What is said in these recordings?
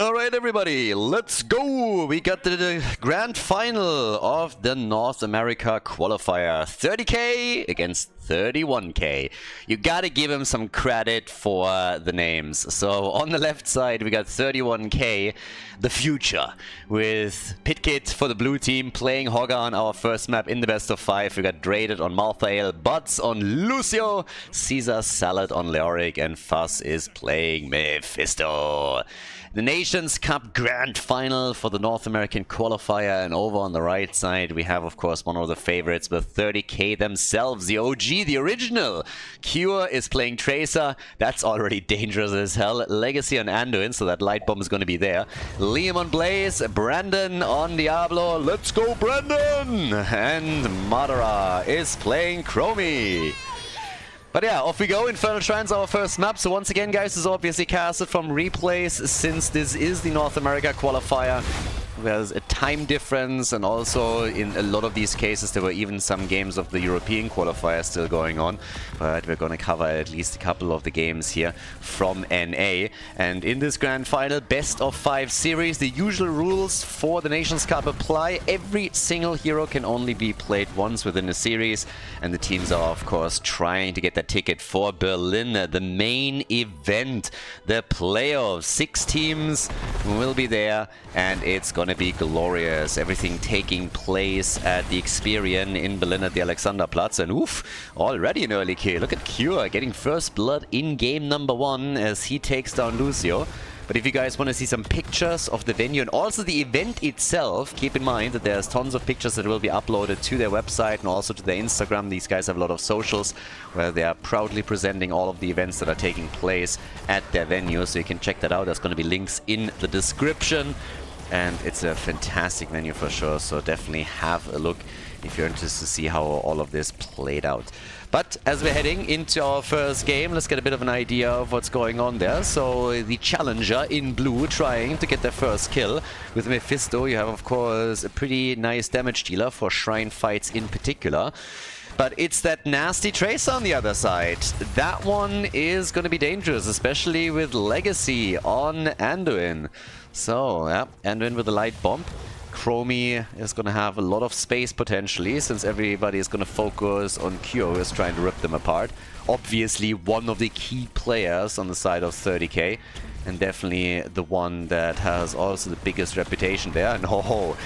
Alright everybody, let's go! We got the grand final of the North America Qualifier. 30k against 31k. You gotta give him some credit for the names. So on the left side we got 31k, the future, with Pitkit for the blue team playing Hogger on our first map in the best of 5. We got Drated on Malthael, Butts on Lucio, Caesar Salad on Leoric, and Fuss is playing Mephisto. The Nations Cup Grand Final for the North American Qualifier, and over on the right side we have of course one of the favorites with 30k themselves, the OG, the original. Cure is playing Tracer, that's already dangerous as hell. Legacy on Anduin, so that light bomb is going to be there. Liam on Blaze, Brandon on Diablo, let's go Brandon! And Madara is playing Chromie. But yeah, off we go. Infernal Shrines, our first map. So once again, guys, this is obviously casted from replays, since this is the North America Qualifier. There's a time difference, and also in a lot of these cases there were even some games of the European Qualifier still going on. But we're going to cover at least a couple of the games here from NA. And in this grand final, best of 5 series, the usual rules for the Nations Cup apply. Every single hero can only be played once within a series, and the teams are of course trying to get that ticket for Berlin, the main event, the playoffs. 6 teams will be there, and it's gonna be glorious. Everything taking place at the Experian in Berlin at the Alexanderplatz. And oof, already an early kill. Look at Cure getting first blood in game number 1 as he takes down Lucio. But if you guys want to see some pictures of the venue and also the event itself, keep in mind that there's tons of pictures that will be uploaded to their website and also to their Instagram. These guys have a lot of socials where they are proudly presenting all of the events that are taking place at their venue. So you can check that out. There's going to be links in the description. And it's a fantastic venue for sure, so definitely have a look if you're interested to see how all of this played out. But as we're heading into our first game, let's get a bit of an idea of what's going on there. So the challenger in blue trying to get their first kill. With Mephisto, you have of course a pretty nice damage dealer for shrine fights in particular. But it's that nasty Tracer on the other side. That one is going to be dangerous, especially with Legacy on Anduin. So, yeah, Anduin with a light bomb. Chromie is going to have a lot of space potentially, since everybody is going to focus on Kyo, who is trying to rip them apart. Obviously, one of the key players on the side of 30k. And definitely the one that has also the biggest reputation there. And oh,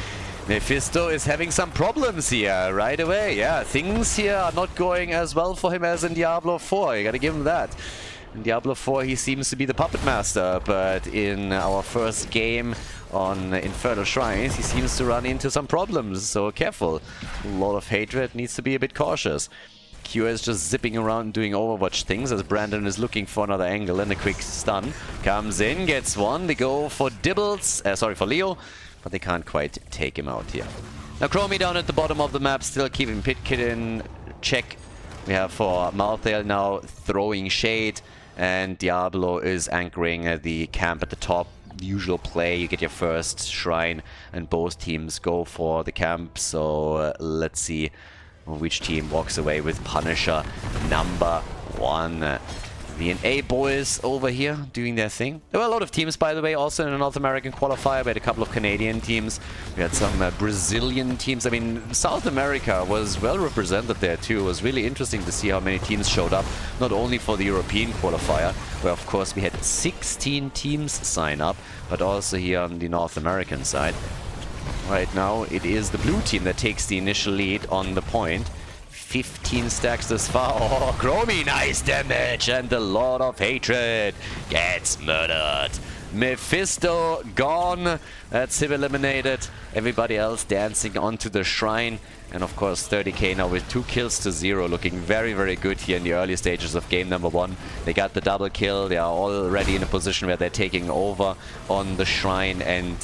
Mephisto is having some problems here right away. Yeah, things here are not going as well for him as in Diablo 4. You gotta give him that. In Diablo 4 he seems to be the puppet master, but in our first game on Infernal Shrines he seems to run into some problems, so careful. A lot of hatred, needs to be a bit cautious. Q is just zipping around doing Overwatch things as Brandon is looking for another angle, and a quick stun. Comes in, gets one, they go for Dibbles, sorry, for Leo. But they can't quite take him out here. Now Chromie down at the bottom of the map, still keeping Pitkit in check. We have for Malthael now throwing shade, and Diablo is anchoring the camp at the top. The usual play, you get your first shrine and both teams go for the camp. So let's see which team walks away with Punisher number 1. The NA boys over here doing their thing. There were a lot of teams, by the way, also in the North American Qualifier. We had a couple of Canadian teams. We had some Brazilian teams. I mean, South America was well represented there too. It was really interesting to see how many teams showed up. Not only for the European Qualifier, where of course we had 16 teams sign up, but also here on the North American side. Right now, it is the blue team that takes the initial lead on the point. 15 stacks this far. Oh, Chromie, nice damage, and a lot of hatred. Gets murdered. Mephisto gone. That's him eliminated. Everybody else dancing onto the shrine. And of course 30k now with 2 kills to 0, looking very, very good here in the early stages of game number 1. They got the double kill. They are already in a position where they're taking over on the shrine. And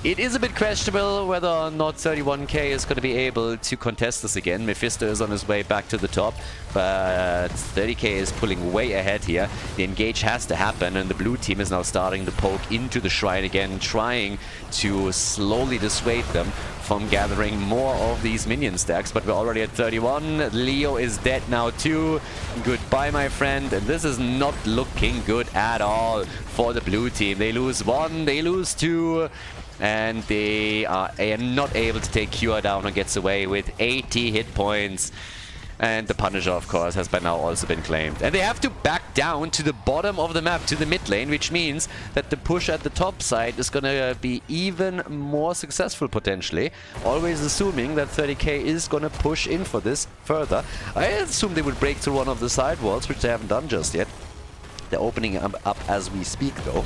it is a bit questionable whether or not 31k is going to be able to contest this again. Mephisto is on his way back to the top, but 30k is pulling way ahead here. The engage has to happen, and the blue team is now starting to poke into the shrine again, trying to slowly dissuade save them from gathering more of these minion stacks. But we're already at 31. Leo is dead now too. Goodbye, my friend. And this is not looking good at all for the blue team. They lose 1, they lose 2. And they are not able to take Cure down and gets away with 80 hit points. And the Punisher, of course, has by now also been claimed. And they have to back down to the bottom of the map, to the mid lane, which means that the push at the top side is going to be even more successful, potentially. Always assuming that 30k is going to push in for this further. I assume they would break through one of the side walls, which they haven't done just yet. They're opening up as we speak, though.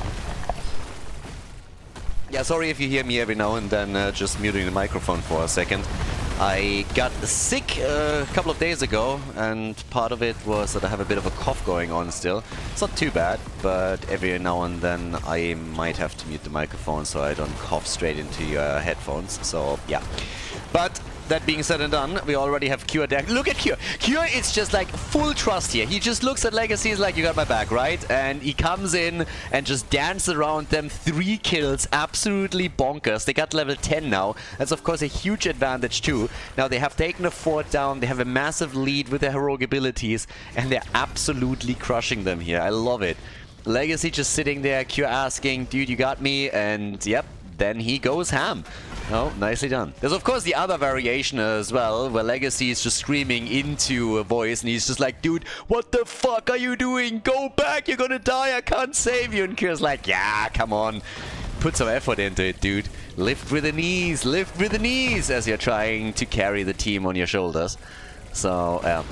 Yeah, sorry if you hear me every now and then, just muting the microphone for a second. I got sick a couple of days ago, and part of it was that I have a bit of a cough going on still. It's not too bad, but every now and then I might have to mute the microphone so I don't cough straight into your headphones. So, yeah. But that being said and done, we already have Cure deck. Look at Cure. Cure is just like full trust here. He just looks at Legacy, is like, you got my back, right? And he comes in and just dances around them. 3 kills, absolutely bonkers. They got level 10 now. That's of course a huge advantage too. Now they have taken a fort down. They have a massive lead with their heroic abilities, and they're absolutely crushing them here. I love it. Legacy just sitting there, Cure asking, dude, you got me? And yep, then he goes ham. Oh, nicely done. There's of course the other variation as well, where Legacy is just screaming into a voice, and he's just like, dude, what the fuck are you doing? Go back, you're gonna die, I can't save you. And Kira's like, yeah, come on. Put some effort into it, dude. Lift with the knees, lift with the knees, as you're trying to carry the team on your shoulders. So,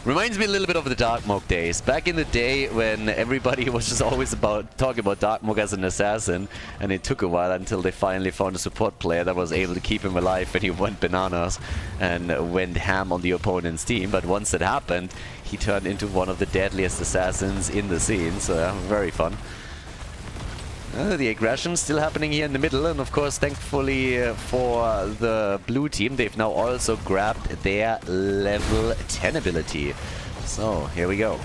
reminds me a little bit of the Darkmog days. Back in the day when everybody was just always talking about Darkmog as an assassin, and it took a while until they finally found a support player that was able to keep him alive when he went bananas and went ham on the opponent's team. But once it happened, he turned into one of the deadliest assassins in the scene, so very fun. The aggression still happening here in the middle, and of course, thankfully for the blue team, they've now also grabbed their level 10 ability. So, here we go.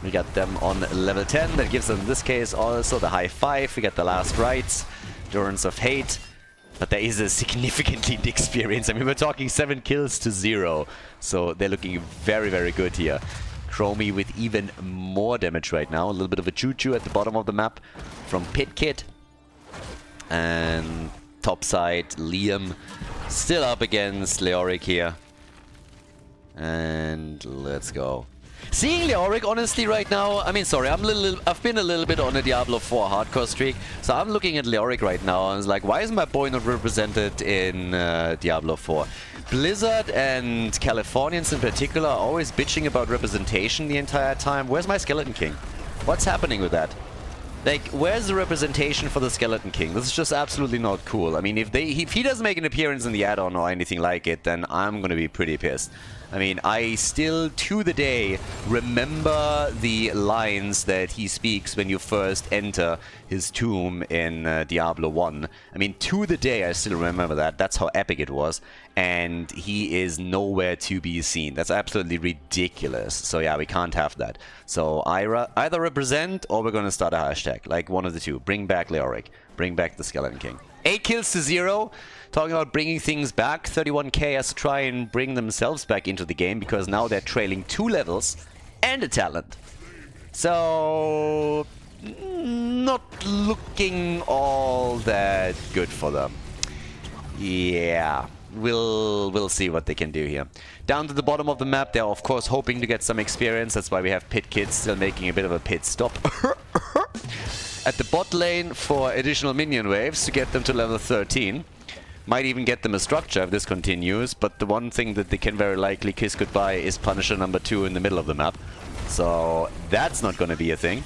We got them on level 10, that gives them in this case also the high 5, we got the last rites, Endurance of Hate, but there is a significant lead experience. I mean, we're talking 7 kills to 0, so they're looking very, very good here. Chromie with even more damage right now. A little bit of a choo-choo at the bottom of the map from Pitkit. And topside, Liam still up against Leoric here. And let's go. Seeing Leoric, honestly, right now, I mean, sorry, I've been a little bit on a Diablo 4 hardcore streak, so I'm looking at Leoric right now and it's like, why is my boy not represented in Diablo 4? Blizzard and Californians in particular are always bitching about representation the entire time. Where's my Skeleton King? What's happening with that? Like, where's the representation for the Skeleton King? This is just absolutely not cool. I mean, if he doesn't make an appearance in the add-on or anything like it, then I'm gonna be pretty pissed. I mean, I still, to the day, remember the lines that he speaks when you first enter his tomb in Diablo 1. I mean, to the day, I still remember that. That's how epic it was. And he is nowhere to be seen. That's absolutely ridiculous. So yeah, we can't have that. So either represent, or we're gonna start a hashtag. Like, one of the two. Bring back Leoric. Bring back the Skeleton King. 8 kills to 0. Talking about bringing things back, 31k has to try and bring themselves back into the game, because now they're trailing 2 levels and a talent. So, not looking all that good for them. Yeah, we'll see what they can do here. Down to the bottom of the map, they're of course hoping to get some experience. That's why we have Pit Kids still making a bit of a pit stop. At the bot lane for additional minion waves to get them to level 13. Might even get them a structure if this continues, but the one thing that they can very likely kiss goodbye is Punisher number 2 in the middle of the map. So that's not going to be a thing.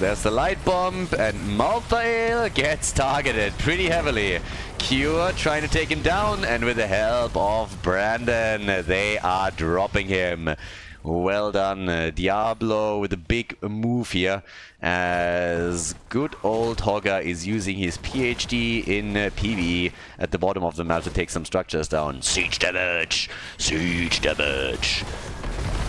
There's the light bomb, and Malthael gets targeted pretty heavily. Cure trying to take him down, and with the help of Brandon, they are dropping him. Well done, Diablo with a big move here, as good old Hogger is using his PhD in PvE at the bottom of the map to take some structures down. Siege damage! Siege damage!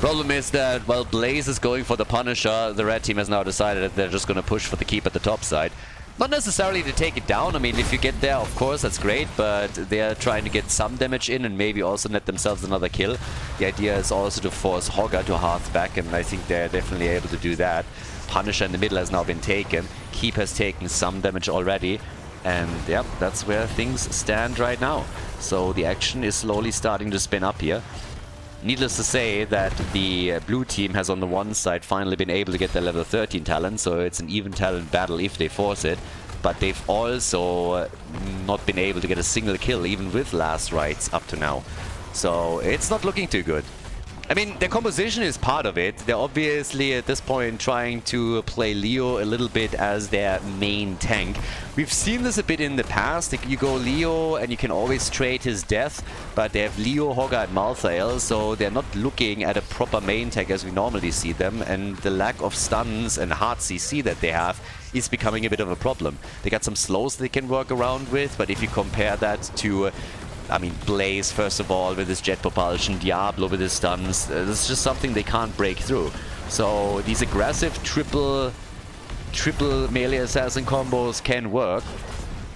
Problem is that while Blaze is going for the Punisher, the red team has now decided that they're just going to push for the keep at the top side. Not necessarily to take it down. I mean, if you get there, of course, that's great, but they're trying to get some damage in and maybe also net themselves another kill. The idea is also to force Hogger to hearth back, and I think they're definitely able to do that. Punisher in the middle has now been taken. Keep has taken some damage already. And yeah, that's where things stand right now. So the action is slowly starting to spin up here. Needless to say that the blue team has on the one side finally been able to get their level 13 talent, so it's an even talent battle if they force it. But they've also not been able to get a single kill, even with last rites up to now. So it's not looking too good. I mean, their composition is part of it. They're obviously at this point trying to play Leo a little bit as their main tank. We've seen this a bit in the past. You go Leo and you can always trade his death, but they have Leo, Hogger and Malthael, so they're not looking at a proper main tank as we normally see them, and the lack of stuns and hard CC that they have is becoming a bit of a problem. They got some slows they can work around with, but if you compare that to I mean, Blaze, first of all, with his jet propulsion, Diablo with his stuns, this is just something they can't break through. So these aggressive triple melee assassin combos can work,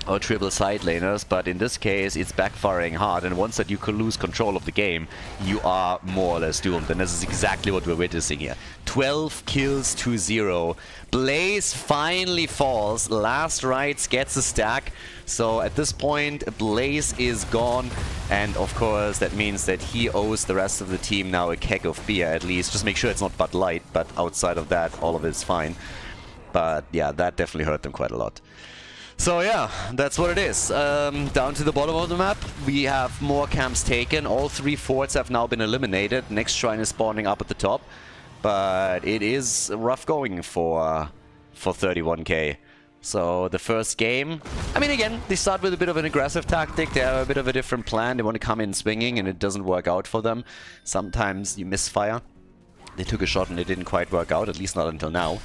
or triple side laners, but in this case it's backfiring hard, and once that you can lose control of the game, you are more or less doomed, and this is exactly what we're witnessing here. 12 kills to 0. Blaze finally falls, last rites gets a stack, so at this point Blaze is gone, and of course that means that he owes the rest of the team now a keg of beer at least. Just make sure it's not Bud Light, but outside of that all of it is fine. But yeah, that definitely hurt them quite a lot. So yeah, that's what it is. Down to the bottom of the map, we have more camps taken. All 3 forts have now been eliminated. Next shrine is spawning up at the top. But it is rough going for 31k. So the first game, I mean, again, they start with a bit of an aggressive tactic. They have a bit of a different plan. They want to come in swinging and it doesn't work out for them. Sometimes you misfire. They took a shot and it didn't quite work out, at least not until now.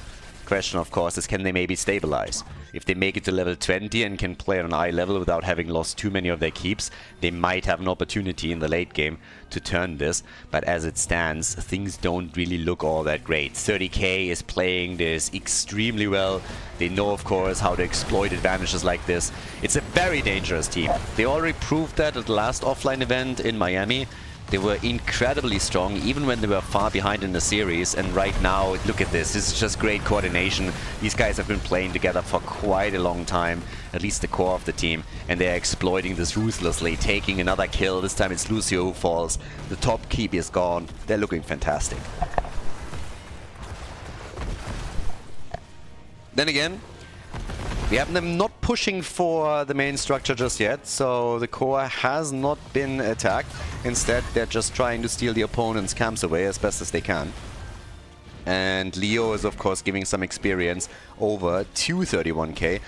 Question, of course, is can they maybe stabilize? If they make it to level 20 and can play on an eye level without having lost too many of their keeps, they might have an opportunity in the late game to turn this. But as it stands, things don't really look all that great. 30k is playing this extremely well. They know, of course, how to exploit advantages like this. It's a very dangerous team. They already proved that at the last offline event in Miami. They were incredibly strong, even when they were far behind in the series. And right now, look at this. This is just great coordination. These guys have been playing together for quite a long time, at least the core of the team. And they're exploiting this ruthlessly, taking another kill. This time it's Lucio who falls. The top keep is gone. They're looking fantastic. Then again, we have them not pushing for the main structure just yet, so the core has not been attacked. Instead, they're just trying to steal the opponent's camps away as best as they can. And Leo is, of course, giving some experience over to 31k,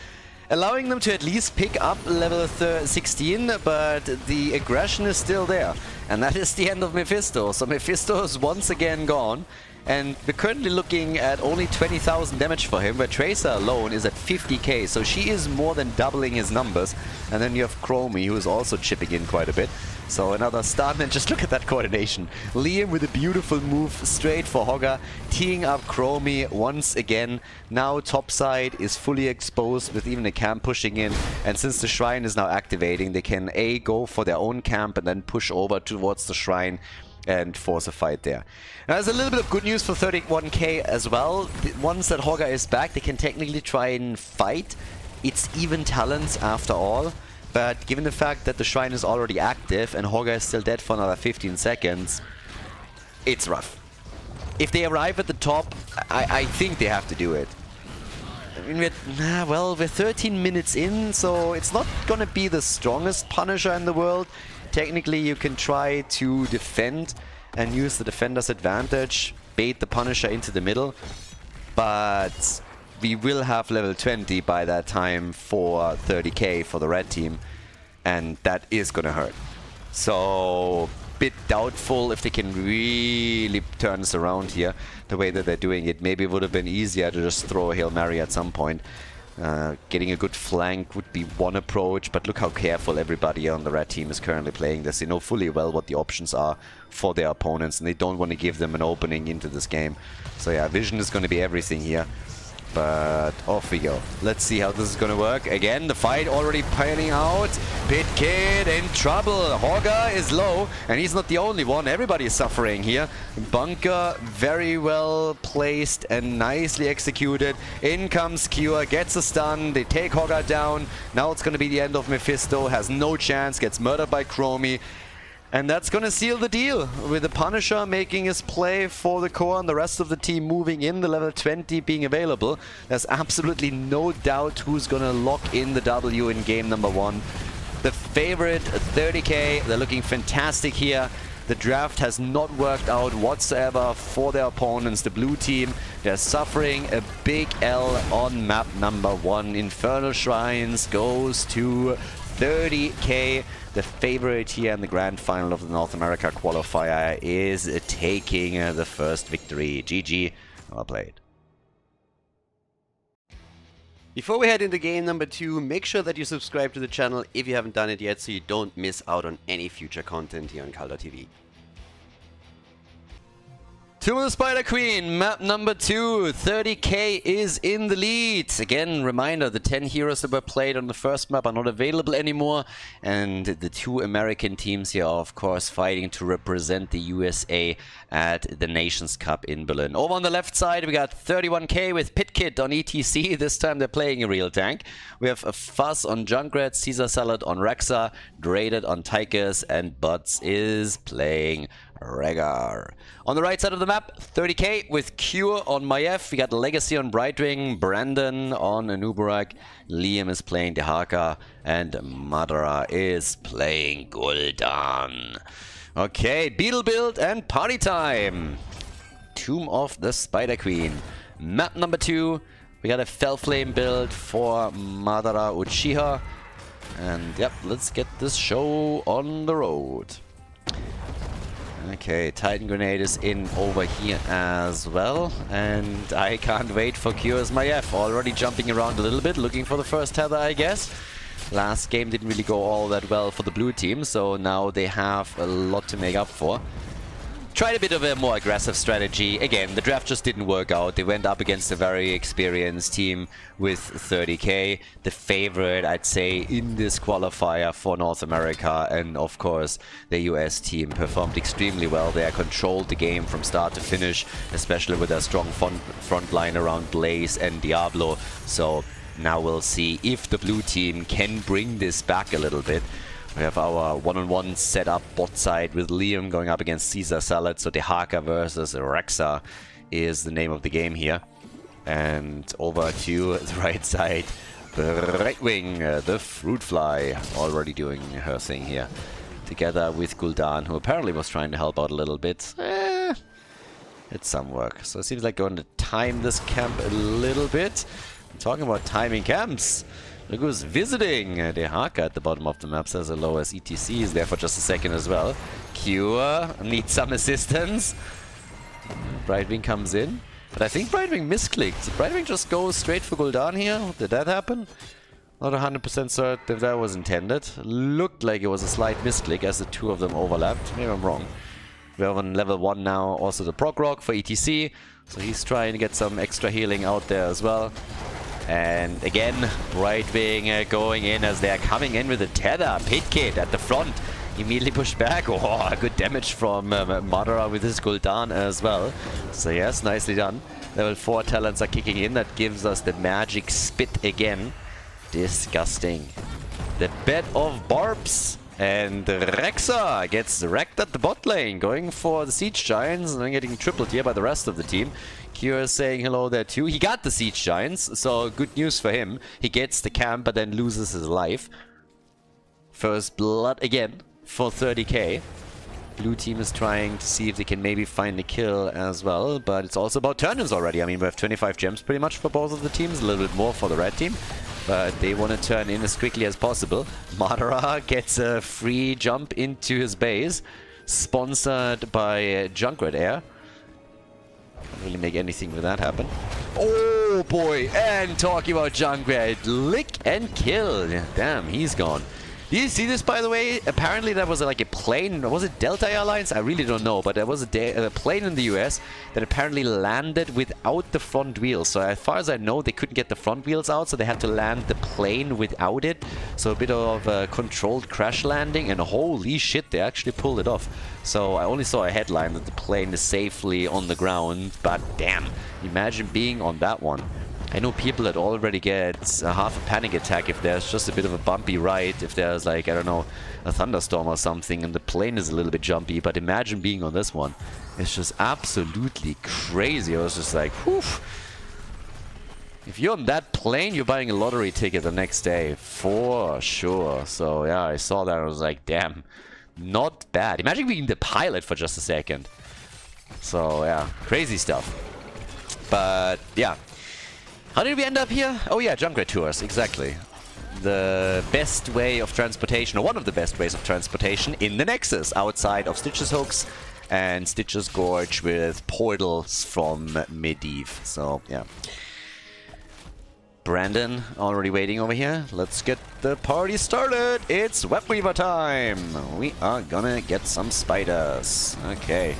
allowing them to at least pick up level 16, but the aggression is still there. And that is the end of Mephisto. So Mephisto is once again gone. And we're currently looking at only 20,000 damage for him, where Tracer alone is at 50k, so she is more than doubling his numbers. And then you have Chromie, who is also chipping in quite a bit. So another stun, and just look at that coordination. Liam with a beautiful move straight for Hogger, teeing up Chromie once again. Now topside is fully exposed with even a camp pushing in, and since the shrine is now activating, they can go for their own camp and then push over towards the shrine and force a fight there. Now there's a little bit of good news for 31k as well. Once that Hogger is back, they can technically try and fight. It's even talents after all, but given the fact that the shrine is already active and Hogger is still dead for another 15 seconds, it's rough. If they arrive at the top, I think they have to do it. I mean, we're 13 minutes in, so it's not gonna be the strongest Punisher in the world. Technically, you can try to defend and use the defender's advantage, bait the Punisher into the middle, but we will have level 20 by that time for 30k for the red team, and that is gonna hurt. So, bit doubtful if they can really turn this around here, the way that they're doing it. Maybe it would have been easier to just throw a Hail Mary at some point. Getting a good flank would be one approach, but look how careful everybody on the red team is currently playing this. They know fully well what the options are for their opponents, and they don't want to give them an opening into this game. So yeah, vision is going to be everything here. But off we go. Let's see how this is gonna work. Again, the fight already panning out. Pit Kid in trouble. Hogger is low, and he's not the only one. Everybody is suffering here. Bunker very well placed and nicely executed. In comes Cure, gets a stun. They take Hogger down. Now it's gonna be the end of Mephisto. Has no chance, gets murdered by Chromie. And that's going to seal the deal, with the Punisher making his play for the core and the rest of the team moving in, the level 20 being available. There's absolutely no doubt who's going to lock in the W in game number 1. The favorite, 30k, they're looking fantastic here. The draft has not worked out whatsoever for their opponents, the blue team. They're suffering a big L on map number 1. Infernal Shrines goes to 30k. The favorite here in the grand final of the North America qualifier is taking the first victory. GG, well played. Before we head into game number 2, make sure that you subscribe to the channel if you haven't done it yet, so you don't miss out on any future content here on Khaldor TV. Tomb of the Spider Queen, map number 2, 30k is in the lead. Again, reminder, the 10 heroes that were played on the first map are not available anymore. And the 2 American teams here are, of course, fighting to represent the USA at the Nations Cup in Berlin. Over on the left side, we got 31k with Pitkit on ETC. This time they're playing a real tank. We have a Fuzz on Junkrat, Caesar Salad on Rexa, Draded on Tychus, and Butts is playing Rhaegar. On the right side of the map, 30k with Cure on Maiev. We got Legacy on Brightwing, Brandon on Anubarak, Liam is playing Dehaka, and Madara is playing Gul'dan. Okay, Beetle build and party time. Tomb of the Spider Queen. Map number 2. We got a Fellflame build for Madara Uchiha. And yep, let's get this show on the road. Okay, Titan Grenade is in over here as well, and I can't wait for Cure's Maiev. Already jumping around a little bit, looking for the first tether, I guess. Last game didn't really go all that well for the blue team, so now they have a lot to make up for. Tried a bit of a more aggressive strategy. Again, the draft just didn't work out. They went up against a very experienced team with 30k. The favorite, I'd say, in this qualifier for North America. And of course, the US team performed extremely well. They controlled the game from start to finish, especially with their strong front line around Blaze and Diablo. So now we'll see if the blue team can bring this back a little bit. We have our one-on-one set up bot side with Liam going up against Caesar Salad. So Dehaka versus Rexa is the name of the game here. And over to the right side, Brightwing, the Fruit Fly, already doing her thing here. Together with Gul'dan, who apparently was trying to help out a little bit. It's some work. So it seems like going to time this camp a little bit. Talking about timing camps. Look who's visiting. Dehaka at the bottom of the map says hello as ETC is there for just a second as well. Cure needs some assistance. Brightwing comes in. But I think Brightwing misclicked. Did Brightwing just go straight for Gul'dan here? Did that happen? Not 100% certain if that was intended. Looked like it was a slight misclick as the two of them overlapped. Maybe I'm wrong. We have on level 1 now also the Prog Rock for ETC. So he's trying to get some extra healing out there as well. And again, Brightwing going in as they're coming in with a tether. Pitkit at the front. Immediately pushed back. Oh, good damage from Madara with his Gul'dan as well. So yes, nicely done. Level 4 talents are kicking in. That gives us the magic spit again. Disgusting. The bed of barbs. And Rexa gets wrecked at the bot lane. Going for the Siege Giants and then getting tripled here by the rest of the team. Cure is saying hello there too. He got the Siege Giants, so good news for him. He gets the camp but then loses his life. First blood again for 30k. Blue team is trying to see if they can maybe find a kill as well, but it's also about turn-ins already. I mean, we have 25 gems pretty much for both of the teams, a little bit more for the red team. But they want to turn in as quickly as possible. Madara gets a free jump into his base, sponsored by Junkrat Air. Can't really make anything with that happen. Oh boy, and talking about Junkrat, lick and kill. Damn, he's gone. Do you see this, by the way? Apparently there was like a plane, was it Delta Airlines? I really don't know, but there was a plane in the US that apparently landed without the front wheels. So as far as I know, they couldn't get the front wheels out, so they had to land the plane without it. So a bit of a controlled crash landing, and holy shit, they actually pulled it off. So I only saw a headline that the plane is safely on the ground, but damn, imagine being on that one. I know people that already get a half a panic attack if there's just a bit of a bumpy ride, if there's like, I don't know, a thunderstorm or something and the plane is a little bit jumpy, but imagine being on this one. It's just absolutely crazy. I was just like, whew. If you're on that plane, you're buying a lottery ticket the next day, for sure. So yeah, I saw that and I was like, damn, not bad. Imagine being the pilot for just a second. So yeah, crazy stuff. But yeah. How did we end up here? Oh yeah, Junkrat Tours, exactly. The best way of transportation, or one of the best ways of transportation in the Nexus, outside of Stitch's Hooks and Stitch's Gorge with portals from Medivh. So yeah. Brandon already waiting over here. Let's get the party started. It's Webweaver time. We are gonna get some spiders. Okay.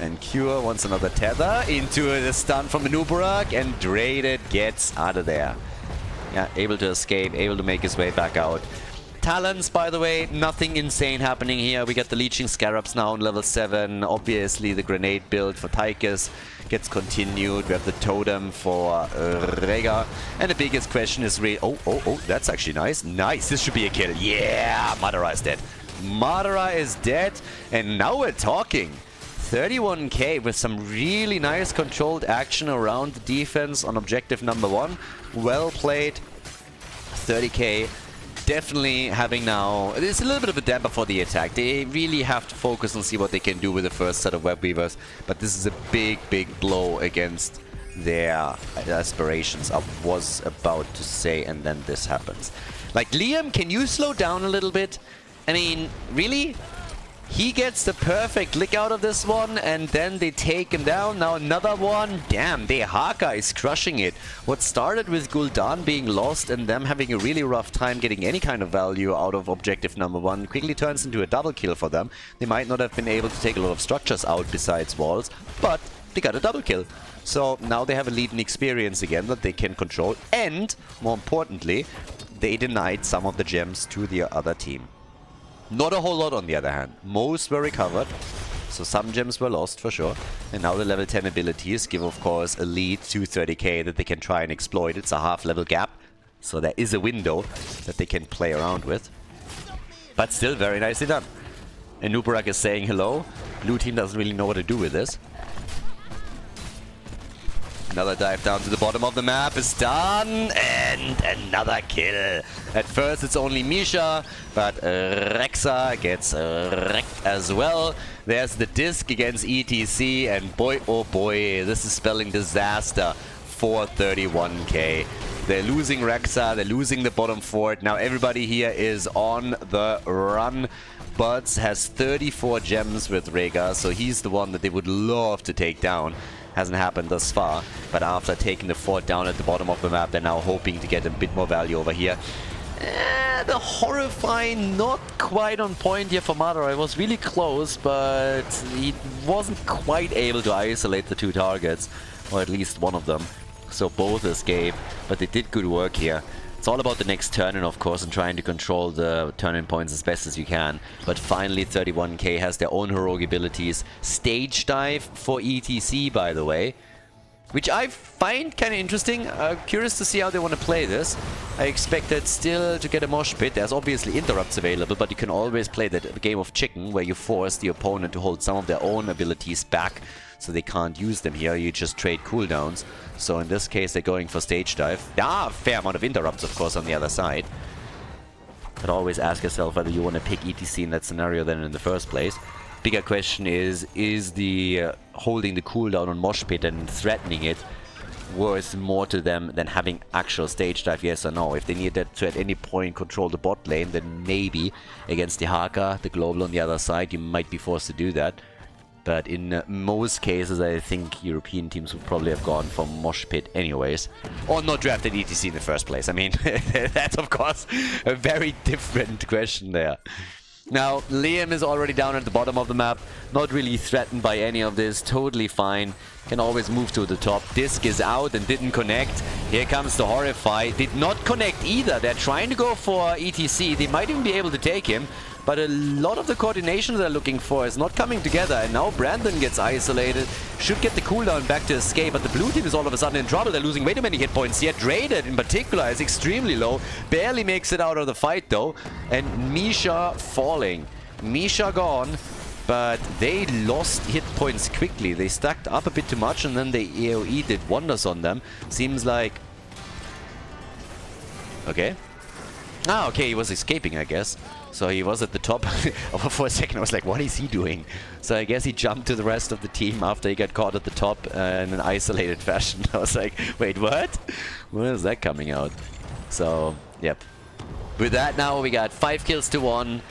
And Cure wants another tether into the stun from the Nubarak, and Draded gets out of there. Yeah, able to escape, able to make his way back out. Talons, by the way, nothing insane happening here. We got the Leeching Scarabs now on level 7. Obviously, the grenade build for Tychus gets continued. We have the Totem for Rega. And the biggest question is really... Oh, that's actually nice. Nice, this should be a kill. Yeah, Madara is dead. Madara is dead, and now we're talking. 31k with some really nice controlled action around the defense on objective number 1. Well played. 30k. Definitely having now... It's a little bit of a damper for the attack. They really have to focus and see what they can do with the first set of Web Weavers. But this is a big, big blow against their aspirations. I was about to say, and then this happens. Like, Liam, can you slow down a little bit? I mean, really? He gets the perfect lick out of this one, and then they take him down. Now another one. Damn, the Haka is crushing it. What started with Gul'dan being lost and them having a really rough time getting any kind of value out of objective number 1 quickly turns into a double kill for them. They might not have been able to take a lot of structures out besides walls, but they got a double kill. So now they have a lead in experience again that they can control, and more importantly, they denied some of the gems to the other team. Not a whole lot on the other hand. Most were recovered, so some gems were lost for sure. And now the level 10 abilities give, of course, a lead to 30k that they can try and exploit. It's a half-level gap, so there is a window that they can play around with. But still very nicely done. And Nubarak is saying hello. Blue team doesn't really know what to do with this. Another dive down to the bottom of the map is done, and another kill. At first it's only Misha, but Rexa gets wrecked as well. There's the disc against ETC, and boy oh boy, this is spelling disaster for 31k. They're losing Rexa, they're losing the bottom fort. Now everybody here is on the run. Buds has 34 gems with Rega, so he's the one that they would love to take down. Hasn't happened thus far, but after taking the fort down at the bottom of the map, they're now hoping to get a bit more value over here. The Horrifying not quite on point here for Madara. It was really close, but he wasn't quite able to isolate the 2 targets, or at least one of them. So both escaped, but they did good work here. It's all about the next turn-in, of course, and trying to control the turn-in points as best as you can. But finally, 31k has their own heroic abilities. Stage Dive for ETC, by the way, which I find kind of interesting. Curious to see how they want to play this. I expected still to get a mosh pit. There's obviously interrupts available, but you can always play that game of chicken where you force the opponent to hold some of their own abilities back so they can't use them here. You just trade cooldowns. So in this case, they're going for Stage Dive. Fair amount of interrupts, of course, on the other side. But always ask yourself whether you want to pick ETC in that scenario then in the first place. Bigger question is the holding the cooldown on Mosh Pit and threatening it worth more to them than having actual Stage Dive, yes or no? If they need that to at any point control the bot lane, then maybe against the Haka, the Global on the other side, you might be forced to do that. But in most cases, I think European teams would probably have gone for Mosh Pit anyways. Or not drafted ETC in the first place. I mean, that's of course a very different question there. Now, Liam is already down at the bottom of the map. Not really threatened by any of this. Totally fine. Can always move to the top. Disc is out and didn't connect. Here comes the Horrify. Did not connect either. They're trying to go for ETC. They might even be able to take him. But a lot of the coordination they're looking for is not coming together. And now Brandon gets isolated. Should get the cooldown back to escape. But the blue team is all of a sudden in trouble. They're losing way too many hit points here. Draded in particular is extremely low. Barely makes it out of the fight though. And Misha falling. Misha gone. But they lost hit points quickly. They stacked up a bit too much and then the AoE did wonders on them. Seems like... Okay. Ah, okay, he was escaping, I guess. So he was at the top. For a second I was like, what is he doing? So I guess he jumped to the rest of the team after he got caught at the top in an isolated fashion. I was like, wait, what? Where is that coming out? So, yep. With that now we got 5 kills to 1.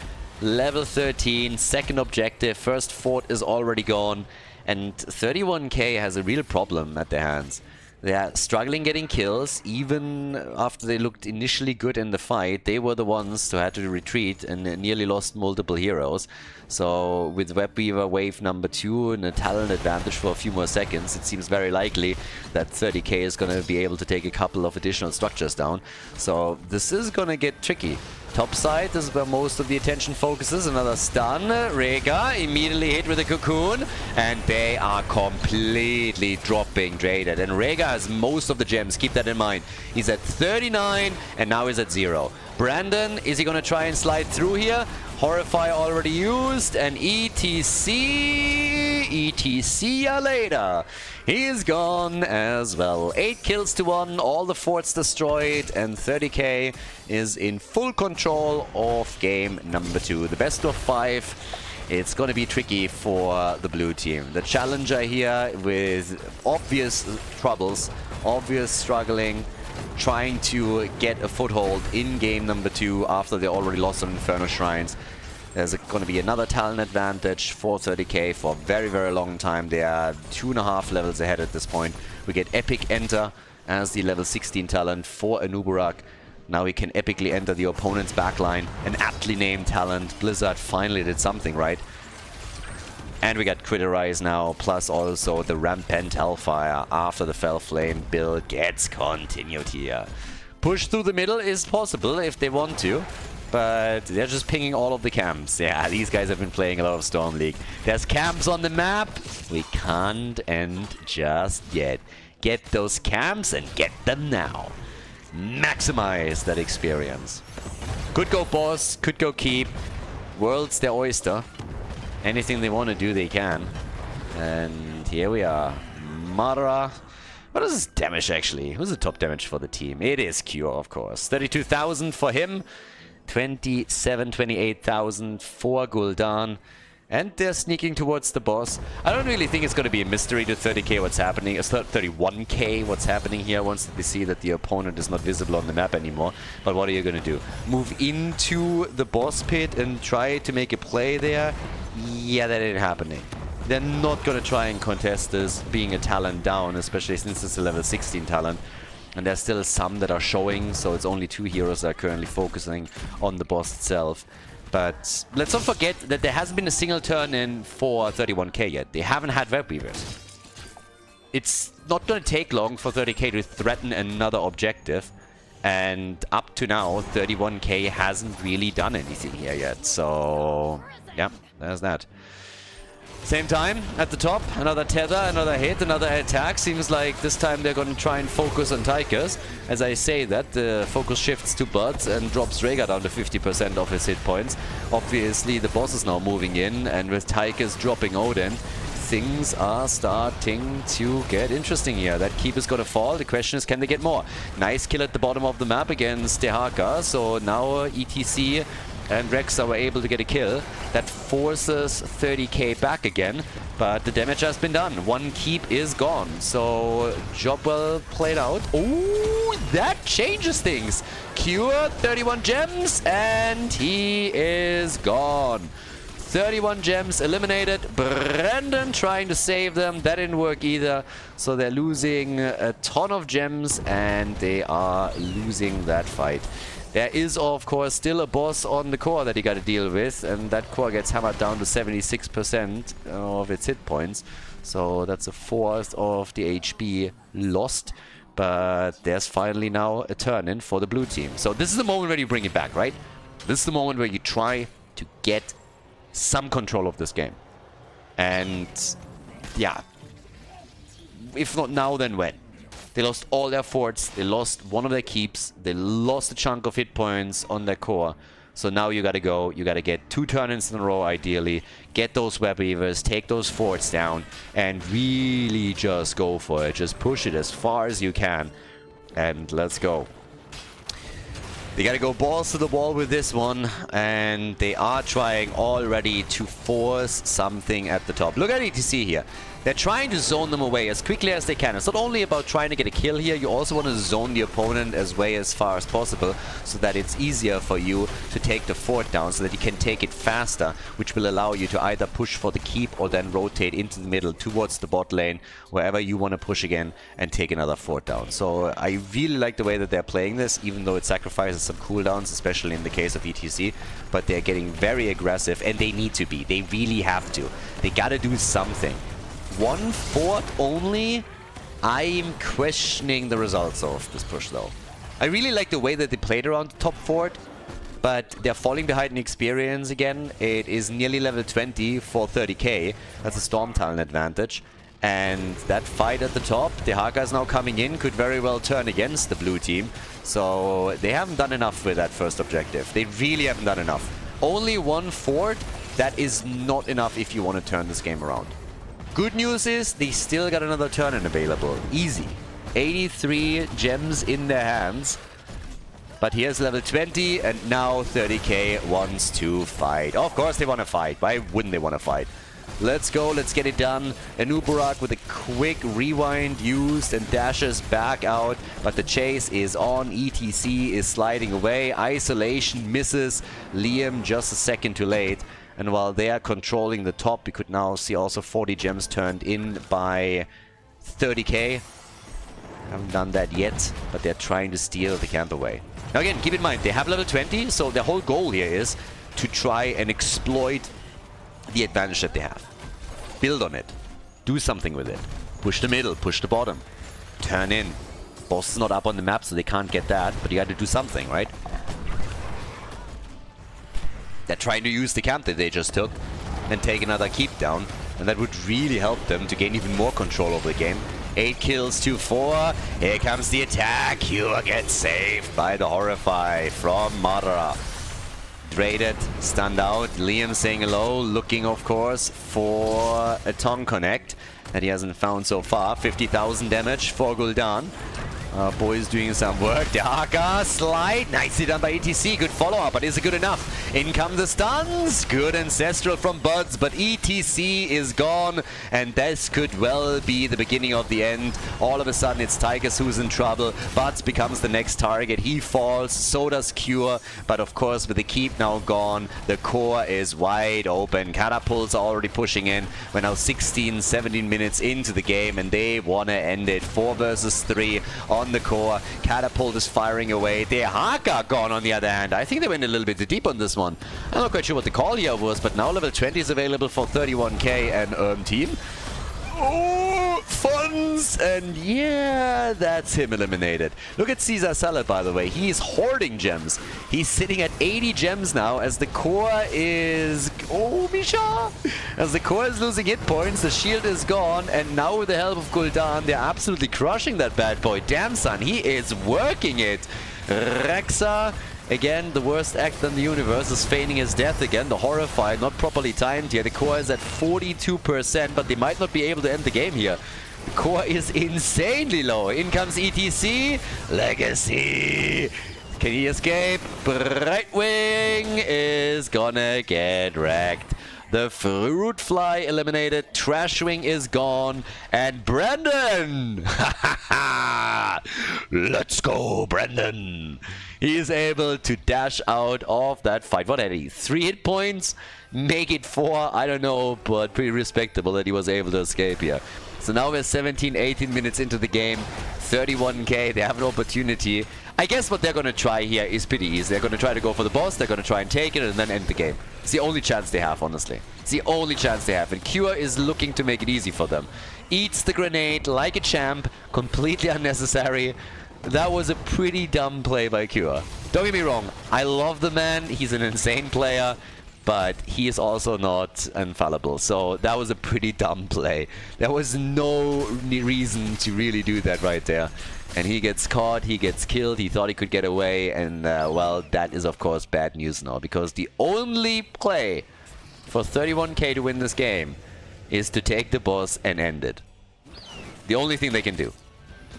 Level 13, second objective. First fort is already gone. And 31k has a real problem at their hands. They are struggling getting kills, even after they looked initially good in the fight. They were the ones who had to retreat and nearly lost multiple heroes. So with Webweaver wave number 2 and a talent advantage for a few more seconds, it seems very likely that 30k is going to be able to take a couple of additional structures down. So this is going to get tricky. Top side is where most of the attention focuses. Another stun. Rega immediately hit with a cocoon. And they are completely dropping Draded. And Rega has most of the gems. Keep that in mind. He's at 39 and now he's at 0. Brandon, is he going to try and slide through here? Horrify already used. And ETC later. He is gone as well. 8 kills to 1, all the forts destroyed, and 30k is in full control of game number 2. The best of 5. It's going to be tricky for the blue team. The challenger here with obvious troubles, obvious struggling, trying to get a foothold in game number 2 after they already lost on Inferno Shrines. There's going to be another talent advantage for 30k for a very, very long time. They are 2.5 levels ahead at this point. We get Epic enter as the level 16 talent for Anubarak. Now he can epically enter the opponent's backline. An aptly named talent. Blizzard finally did something right. And we got Critterize now, plus also the Rampant Hellfire after the Fell Flame build gets continued here. Push through the middle is possible if they want to. But they're just pinging all of the camps. Yeah, these guys have been playing a lot of Storm League. There's camps on the map. We can't end just yet. Get those camps and get them now. Maximize that experience. Could go boss, could go keep. World's their oyster. Anything they want to do, they can. And here we are. Mara. What is his damage actually? Who's the top damage for the team? It is Cure, of course. 32,000 for him. 28,000 for Gul'dan. And they're sneaking towards the boss. I don't really think it's going to be a mystery to 30k what's happening. It's 31k what's happening here once they see that the opponent is not visible on the map anymore. But what are you going to do? Move into the boss pit and try to make a play there? Yeah, that ain't happening. They're not going to try and contest this being a talent down, especially since it's a level 16 talent. And there's still some that are showing, so it's only 2 heroes that are currently focusing on the boss itself. But let's not forget that there hasn't been a single turn in for 31k yet. They haven't had Webweavers. It's not going to take long for 30k to threaten another objective. And up to now, 31k hasn't really done anything here yet. So, yeah, there's that. Same time, at the top, another tether, another hit, another attack. Seems like this time they're going to try and focus on Tychus. As I say that, the focus shifts to Buds and drops Rhaegar down to 50% of his hit points. Obviously, the boss is now moving in, and with Tychus dropping Odin, things are starting to get interesting here. That keep is going to fall. The question is, can they get more? Nice kill at the bottom of the map against Tehaka. So now ETC and Rexa were able to get a kill. That forces 30k back again, but the damage has been done. 1 keep is gone, so job well played out. Oh, that changes things. Cure, 31 gems, and he is gone. 31 gems eliminated. Brendan trying to save them. That didn't work either. So they're losing a ton of gems and they are losing that fight. There is, of course, still a boss on the core that you got to deal with, and that core gets hammered down to 76% of its hit points. So that's a fourth of the HP lost. But there's finally now a turn-in for the blue team. So this is the moment where you bring it back, right? This is the moment where you try to get some control of this game. And yeah, if not now, then when? They lost all their forts, they lost one of their keeps, they lost a chunk of hit points on their core. So now you gotta go, you gotta get 2 turn-ins in a row ideally, get those web weavers, take those forts down, and really just go for it. Just push it as far as you can, and let's go. They gotta go balls to the wall with this one, and they are trying already to force something at the top. Look at ETC here. They're trying to zone them away as quickly as they can. It's not only about trying to get a kill here, you also want to zone the opponent as far as possible so that it's easier for you to take the fort down, so that you can take it faster, which will allow you to either push for the keep or then rotate into the middle towards the bot lane, wherever you want to push again and take another fort down. So I really like the way that they're playing this, even though it sacrifices some cooldowns, especially in the case of ETC, but they're getting very aggressive, and they need to be. They really have to. They gotta do something. 1 fort only? I'm questioning the results of this push though. I really like the way that they played around the top fort, but they're falling behind in experience again. It is nearly level 20 for 30k. That's a Storm Talon advantage. And that fight at the top, the Haka is now coming in, could very well turn against the blue team. So they haven't done enough with that first objective. They really haven't done enough. Only 1 fort, that is not enough if you want to turn this game around. Good news is they still got another turn-in available. Easy. 83 gems in their hands. But here's level 20, and now 30k wants to fight. Of course they want to fight. Why wouldn't they want to fight? Let's go, let's get it done. Anubarak with a quick rewind used and dashes back out. But the chase is on. ETC is sliding away. Isolation misses. Liam just a second too late. And while they are controlling the top, we could now see also 40 gems turned in by 30k. Haven't done that yet, but they're trying to steal the camp away. Now again, keep in mind, they have level 20, so their whole goal here is to try and exploit the advantage that they have. Build on it. Do something with it. Push the middle, push the bottom. Turn in. Boss is not up on the map, so they can't get that, but you got to do something, right? They're trying to use the camp that they just took and take another keep down, and that would really help them to gain even more control over the game. 8 kills to 4. Here comes the attack. Hua gets saved by the Horrify from Madara. Traded, stunned out. Liam saying hello, looking of course for a tongue connect that he hasn't found so far. 50,000 damage for Gul'dan. Boys doing some work. The Haka slide. Nicely done by ETC. Good follow-up, but is it good enough? In come the stuns. Good Ancestral from Buds, but ETC is gone. And this could well be the beginning of the end. All of a sudden, it's Tychus who's in trouble. Buds becomes the next target. He falls. So does Cure. But of course, with the keep now gone, the core is wide open. Catapults are already pushing in. We're now 16, 17 minutes into the game, and they want to end it. 4 versus 3 on the core. Catapult is firing away. The Haka gone on the other hand. I think they went a little bit too deep on this one. I'm not quite sure what the call here was, but now level 20 is available for 31k and team. Oh, funds! And yeah, that's him eliminated. Look at Caesar Salad, by the way. He's hoarding gems. He's sitting at 80 gems now as the core is... Oh, Misha! As the core is losing hit points, the shield is gone, and now with the help of Gul'dan, they're absolutely crushing that bad boy. Damn, son, he is working it. Rexa... Again, the worst act in the universe is feigning his death again. The Horrify, not properly timed here. The core is at 42%, but they might not be able to end the game here. The core is insanely low. In comes ETC. Legacy. Can he escape? Brightwing is gonna get wrecked. The Fruit Fly eliminated, Trashwing is gone, and Brendan! Let's go, Brendan! he is able to dash out of that fight. What had he? 3 hit points? Make it 4? I don't know, but pretty respectable that he was able to escape here. So now we're 17, 18 minutes into the game. 31k, they have an opportunity. I guess what they're going to try here is pretty easy. They're going to try to go for the boss, they're going to try and take it, and then end the game. It's the only chance they have, honestly. It's the only chance they have. And Cure is looking to make it easy for them. Eats the grenade like a champ. Completely unnecessary. That was a pretty dumb play by Cure. Don't get me wrong. I love the man. He's an insane player. But he is also not infallible. So that was a pretty dumb play. There was no reason to really do that right there. And he gets caught, he gets killed, he thought he could get away, and well, that is of course bad news now, because the only play for 31k to win this game is to take the boss and end it. The only thing they can do.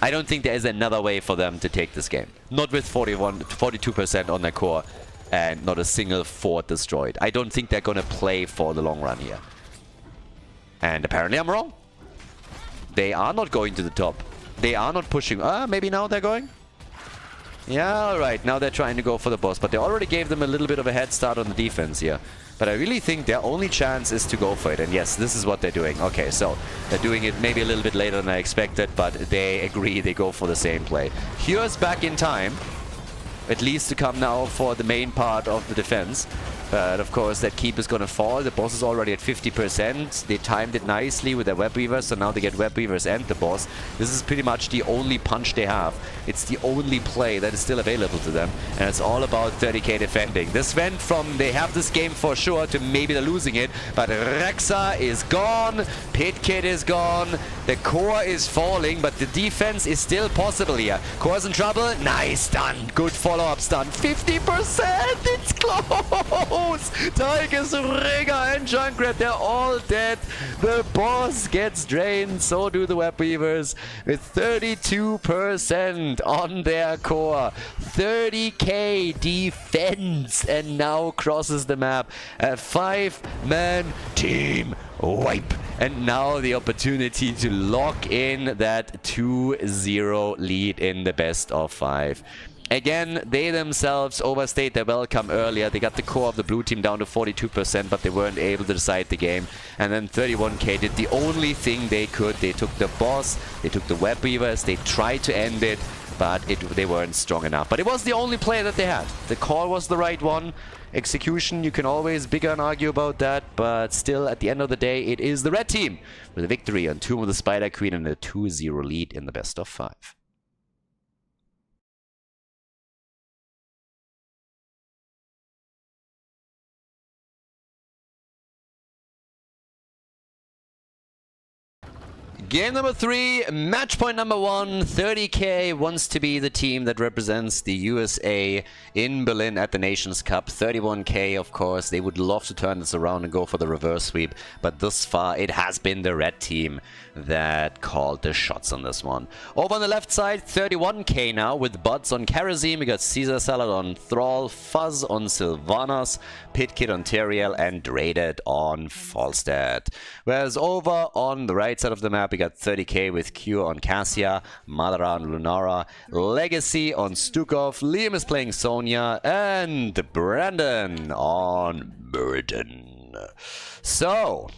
I don't think there is another way for them to take this game. Not with 42% on their core and not a single fort destroyed. I don't think they're gonna play for the long run here. And apparently I'm wrong. They are not going to the top. They are not pushing. Maybe now they're going? Yeah, alright. Now they're trying to go for the boss. But they already gave them a little bit of a head start on the defense here. But I really think their only chance is to go for it. And yes, this is what they're doing. Okay, so they're doing it maybe a little bit later than I expected. But they agree. They go for the same play. Hure's back in time. At least to come now for the main part of the defense. But of course that keep is gonna fall. The boss is already at 50%. They timed it nicely with their web weavers, so now they get web weavers and the boss. This is pretty much the only punch they have. It's the only play that is still available to them, and it's all about 30k defending. This went from they have this game for sure to maybe they're losing it, but Rexa is gone, Pitkit is gone, the core is falling, but the defense is still possible here. Core's in trouble, nice stun, good follow-up stun, 50%, it's close! Tigers, Rega and Junkrat, they're all dead. The boss gets drained, so do the web weavers with 32% on their core. 30k defense, and now crosses the map. A 5-man team wipe. And now the opportunity to lock in that 2-0 lead in the best of 5. Again, they themselves overstayed their welcome earlier. They got the core of the blue team down to 42%, but they weren't able to decide the game. And then 31k did the only thing they could. They took the boss, they took the web weavers, they tried to end it, but they weren't strong enough. But it was the only play that they had. The call was the right one. Execution, you can always bigger and argue about that, but still, at the end of the day, it is the red team with a victory on Tomb of the Spider Queen and a 2-0 lead in the best of 5. Game number 3, match point number 1, 30k wants to be the team that represents the USA in Berlin at the Nations Cup. 31k, of course, they would love to turn this around and go for the reverse sweep, but thus far it has been the red team that called the shots on this one. Over on the left side, 31k now with Buds on Kerosene. We got Caesar Salad on Thrall, Fuzz on Sylvanas, Pitkit on Teriel, and Dreaded on Falstad. Whereas over on the right side of the map, we got 30k with Q on Cassia, Madara on Lunara, Legacy on Stukov, Liam is playing Sonya, and Brandon on Burden. So,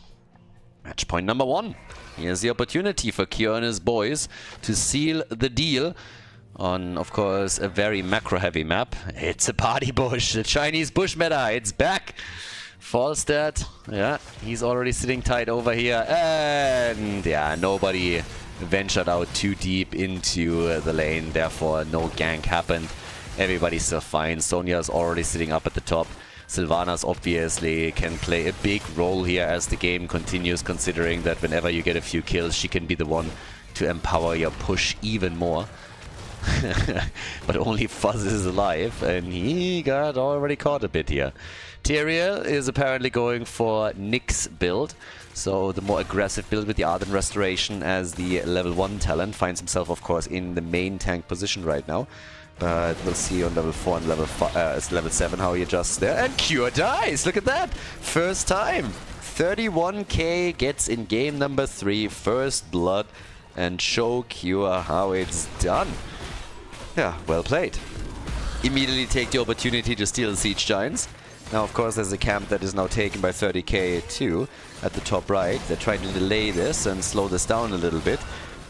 match point number 1. Here's the opportunity for Q and his boys to seal the deal on, of course, a very macro-heavy map. It's a party bush, the Chinese bush meta, it's back! Falstad, yeah, he's already sitting tight over here, and yeah, nobody ventured out too deep into the lane, therefore no gank happened. Everybody's still fine. Sonya's already sitting up at the top. Sylvanas obviously can play a big role here as the game continues, considering that whenever you get a few kills, she can be the one to empower your push even more. But only Fuzz is alive, and he got already caught a bit here. Teriel is apparently going for Nyx build, so the more aggressive build with the Arden Restoration as the level 1 talent. Finds himself, of course, in the main tank position right now. But we'll see on level 4 and level 7 how he adjusts there. And Cure dies! Look at that! First time! 31k gets in game number 3, first blood, and show Cure how it's done. Yeah, well played. immediately take the opportunity to steal the Siege Giants. Now, of course, there's a camp that is now taken by 30k too at the top right. They're trying to delay this and slow this down a little bit.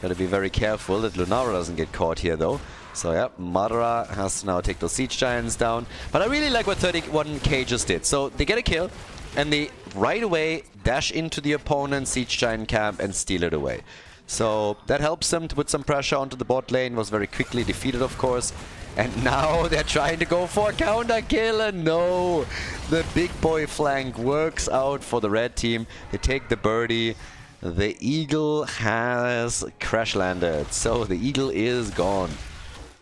Gotta be very careful that Lunara doesn't get caught here, though. So, yeah, Madara has to now take those Siege Giants down. But I really like what 31k just did. So, they get a kill, and they right away dash into the opponent's Siege Giant camp and steal it away. So, that helps them to put some pressure onto the bot lane. Was very quickly defeated, of course. And now they're trying to go for a counter kill, and no! The big boy flank works out for the red team. They take the birdie. The eagle has crash landed, so the eagle is gone.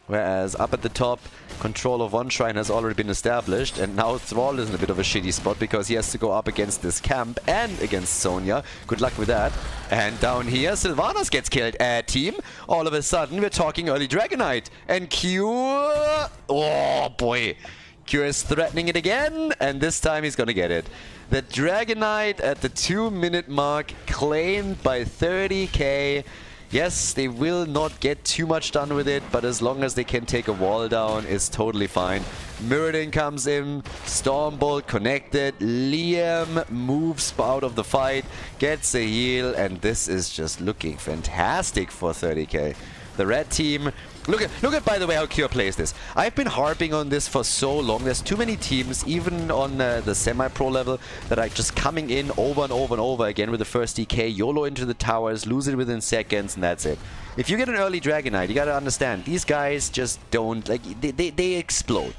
Whereas up at the top, control of one shrine has already been established, and now Thrall is in a bit of a shitty spot because he has to go up against this camp and against Sonya. Good luck with that. And down here, Sylvanas gets killed. Team, all of a sudden we're talking early Dragonite. And Q... Oh boy. Q is threatening it again, and this time he's gonna get it. The Dragonite at the 2-minute mark, claimed by 30k. Yes, they will not get too much done with it, but as long as they can take a wall down, it's totally fine. Mirrodin comes in, Stormbolt connected, Liam moves out of the fight, gets a heal, and this is just looking fantastic for 30k. The red team... Look at, by the way, how Cure plays this. I've been harping on this for so long. There's too many teams, even on the semi-pro level, that are just coming in over and over and over again with the first DK, YOLO into the towers, lose it within seconds, and that's it. If you get an early Dragonite, you gotta understand, these guys just don't, like, they explode.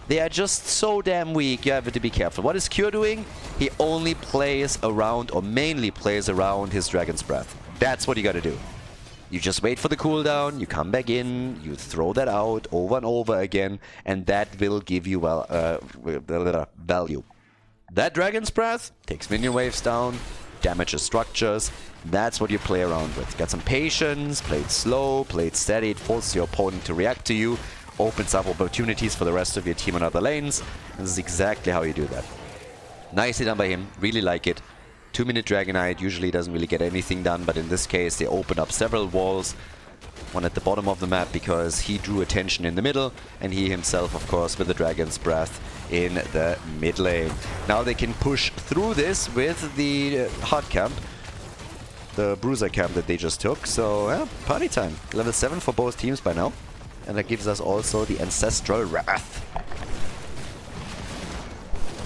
They are just so damn weak, you have to be careful. What is Cure doing? He only plays around, or mainly plays around his Dragon's Breath. That's what you gotta do. You just wait for the cooldown, you come back in, you throw that out over and over again, and that will give you value. That Dragon's Breath takes minion waves down, damages structures. That's what you play around with. Got some patience, play it slow, play it steady, it forces your opponent to react to you, opens up opportunities for the rest of your team on other lanes. And this is exactly how you do that. Nicely done by him, really like it. 2-minute Dragonite usually doesn't really get anything done, but in this case they open up several walls. One at the bottom of the map because he drew attention in the middle, and he himself, of course, with the Dragon's Breath in the mid lane. Now they can push through this with the hard camp, the Bruiser camp that they just took. So, yeah, party time. Level 7 for both teams by now. And that gives us also the Ancestral Wrath.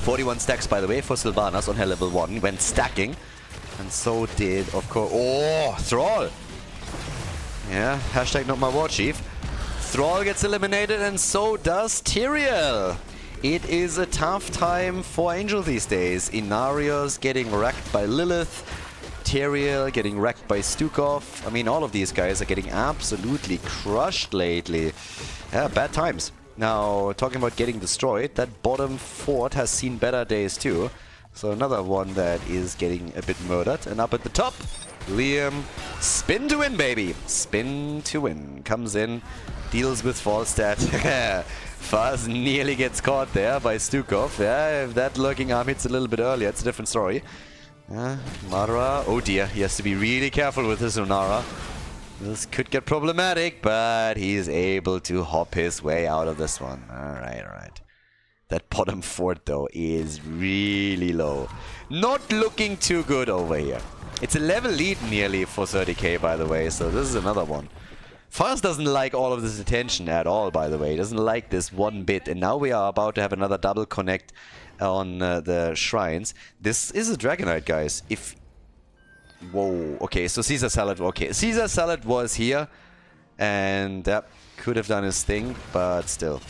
41 stacks, by the way, for Sylvanas on her level 1. Went stacking. And so did, of course... Oh, Thrall! Yeah, hashtag not my war chief. Thrall gets eliminated, and so does Tyrael. It is a tough time for Angel these days. Inarius getting wrecked by Lilith. Tyrael getting wrecked by Stukov. I mean, all of these guys are getting absolutely crushed lately. Yeah, bad times. Now, talking about getting destroyed, that bottom fort has seen better days too. So another one that is getting a bit murdered. And up at the top, Liam, spin to win, baby. Spin to win. Comes in, deals with Falstad. Faz nearly gets caught there by Stukov. Yeah, if that lurking arm hits a little bit earlier, it's a different story. Madara, oh dear, he has to be really careful with his Lunara. This could get problematic, but he's able to hop his way out of this one. Alright. That bottom fort, though, is really low. Not looking too good over here. It's a level lead nearly for 30k, by the way, so this is another one. Faz doesn't like all of this attention at all, by the way. He doesn't like this one bit, and now we are about to have another double connect on the shrines. This is a Dragonite, guys. Whoa, okay, so Caesar Salad, okay. Caesar Salad was here, and that could have done his thing, but still.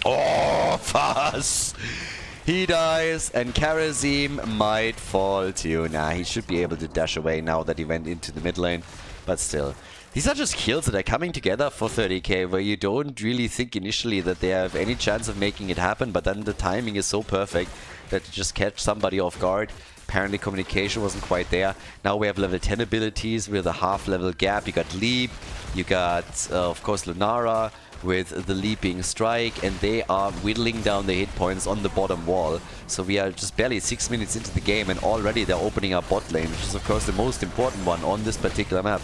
Oh, Faz! He dies, and Karazim might fall too. Nah, he should be able to dash away now that he went into the mid lane, but still. These are just kills that are coming together for 30k, where you don't really think initially that they have any chance of making it happen, but then the timing is so perfect that you just catch somebody off guard. Apparently communication wasn't quite there. Now we have level 10 abilities with a half-level gap. You got Leap, you got, of course, Lunara with the Leaping Strike, and they are whittling down the hit points on the bottom wall. So we are just barely 6 minutes into the game, and already they're opening up bot lane, which is, of course, the most important one on this particular map.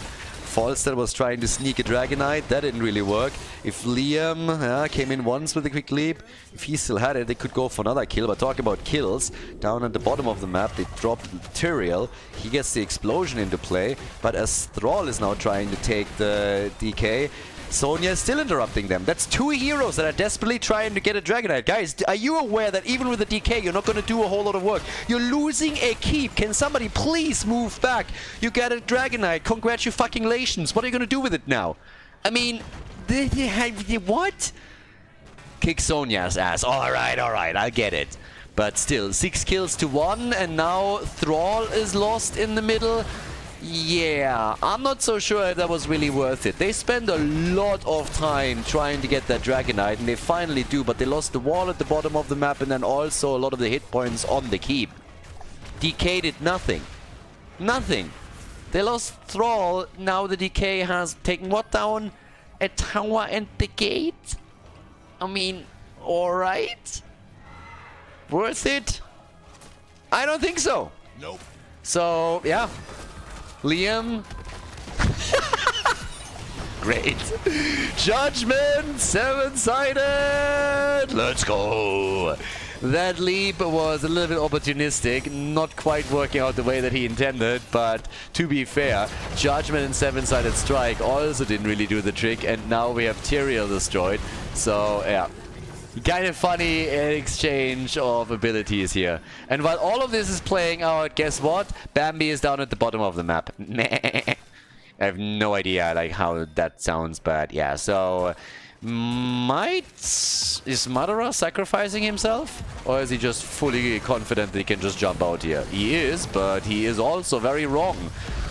Falstad was trying to sneak a Dragonite. That didn't really work. If Liam came in once with a quick leap, if he still had it, they could go for another kill. But talking about kills, down at the bottom of the map, they dropped Tyrael. He gets the explosion into play. But as Thrall is now trying to take the DK, Sonya is still interrupting them. That's two heroes that are desperately trying to get a Dragonite. Guys, are you aware that even with a DK, you're not going to do a whole lot of work? You're losing a keep. Can somebody please move back? You got a Dragonite. Congratulations. What are you going to do with it now? I mean, what? Kick Sonya's ass. Alright, I get it. But still, 6 kills to 1, and now Thrall is lost in the middle. Yeah, I'm not so sure if that was really worth it. They spend a lot of time trying to get that Dragonite, and they finally do, but they lost the wall at the bottom of the map and then also a lot of the hit points on the keep. DK did nothing. Nothing. They lost Thrall. Now the DK has taken what down? A tower and the gate? I mean, alright. Worth it? I don't think so. Nope. So, yeah. Liam. Great. Judgment, 7-sided. Let's go. That leap was a little bit opportunistic, not quite working out the way that he intended, but to be fair, Judgment and 7-sided strike also didn't really do the trick, and now we have Tyrael destroyed. So, yeah. Kind of funny exchange of abilities here. And while all of this is playing out, guess what? Bambi is down at the bottom of the map. I have no idea like how that sounds, but yeah. So, is Madara sacrificing himself? Or is he just fully confident that he can just jump out here? He is, but he is also very wrong.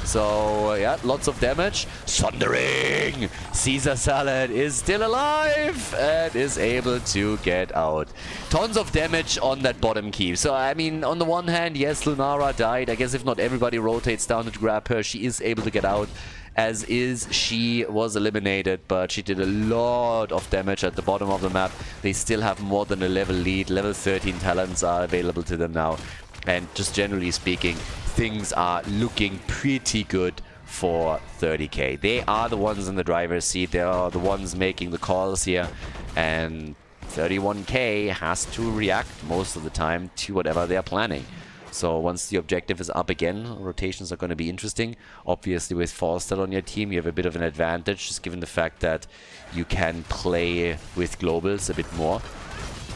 So, yeah, lots of damage. Sundering! Caesar Salad is still alive and is able to get out. Tons of damage on that bottom keep. So, I mean, on the one hand, yes, Lunara died. I guess if not everybody rotates down to grab her, she is able to get out. As is, she was eliminated, but she did a lot of damage at the bottom of the map. They still have more than a level lead. Level 13 talents are available to them now. And just generally speaking, things are looking pretty good for 30k. They are the ones in the driver's seat. They are the ones making the calls here. And 31k has to react most of the time to whatever they are planning. So once the objective is up again, rotations are going to be interesting. Obviously with Falstad on your team, you have a bit of an advantage, just given the fact that you can play with globals a bit more.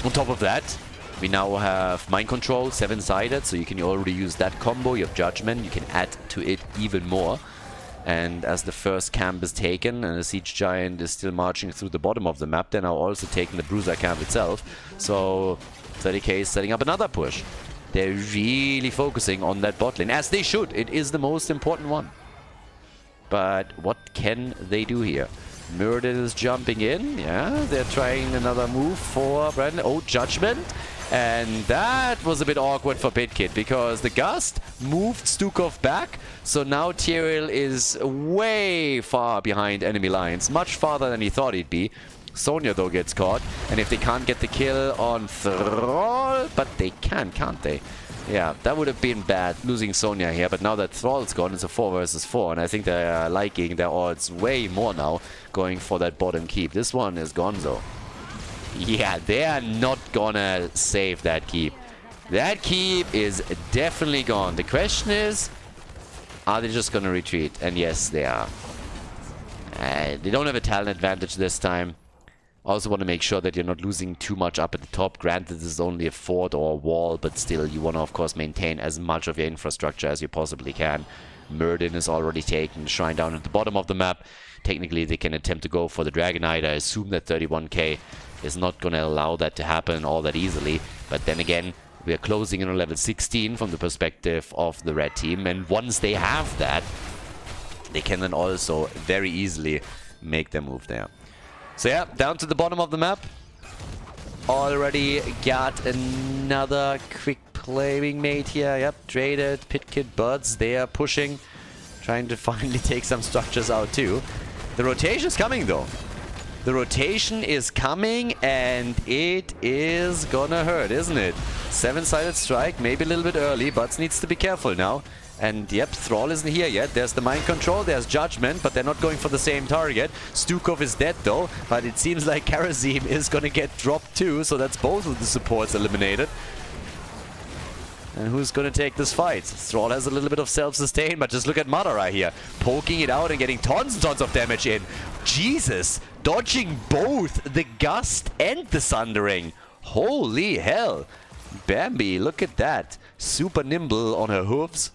On top of that, we now have Mind Control, 7-sided, so you can already use that combo. You have Judgment, you can add to it even more. And as the first camp is taken and the Siege Giant is still marching through the bottom of the map, they're now also taking the Bruiser camp itself. So 30k is setting up another push. They're really focusing on that bot lane, as they should. It is the most important one. But what can they do here? Muradin is jumping in. Yeah, they're trying another move for Brandon. Oh, Judgment. And that was a bit awkward for BitKit, because the Gust moved Stukov back. So now Tyrael is way far behind enemy lines. Much farther than he thought he'd be. Sonya, though, gets caught. And if they can't get the kill on Thrall... But they can, can't they? Yeah, that would have been bad, losing Sonya here. But now that Thrall's gone, it's a 4 versus 4. And I think they're liking their odds way more now, going for that bottom keep. This one is gonzo. Yeah, they are not gonna save that keep. That keep is definitely gone. The question is, are they just gonna retreat? And yes, they are. They don't have a talent advantage this time. Also want to make sure that you're not losing too much up at the top. Granted, this is only a fort or a wall, but still, you want to, of course, maintain as much of your infrastructure as you possibly can. Muradin is already taken. Shrine down at the bottom of the map. Technically, they can attempt to go for the Dragonite. I assume that 31k is not going to allow that to happen all that easily. But then again, we are closing in on level 16 from the perspective of the red team. And once they have that, they can then also very easily make their move there. So yeah, down to the bottom of the map. Already got another quick playing mate here. Yep, traded. Pitkit Buds, they are pushing. Trying to finally take some structures out too. The rotation's coming though. The rotation is coming, and it is gonna hurt, isn't it? 7-sided strike, maybe a little bit early. Butts needs to be careful now. And yep, Thrall isn't here yet. There's the mind control, there's Judgment, but they're not going for the same target. Stukov is dead though, but it seems like Karazim is gonna get dropped too, so that's both of the supports eliminated. And who's going to take this fight? Thrall has a little bit of self-sustain, but just look at Madara here. Poking it out and getting tons and tons of damage in. Jesus! Dodging both the Gust and the Sundering. Holy hell! Bambi, look at that. Super nimble on her hooves.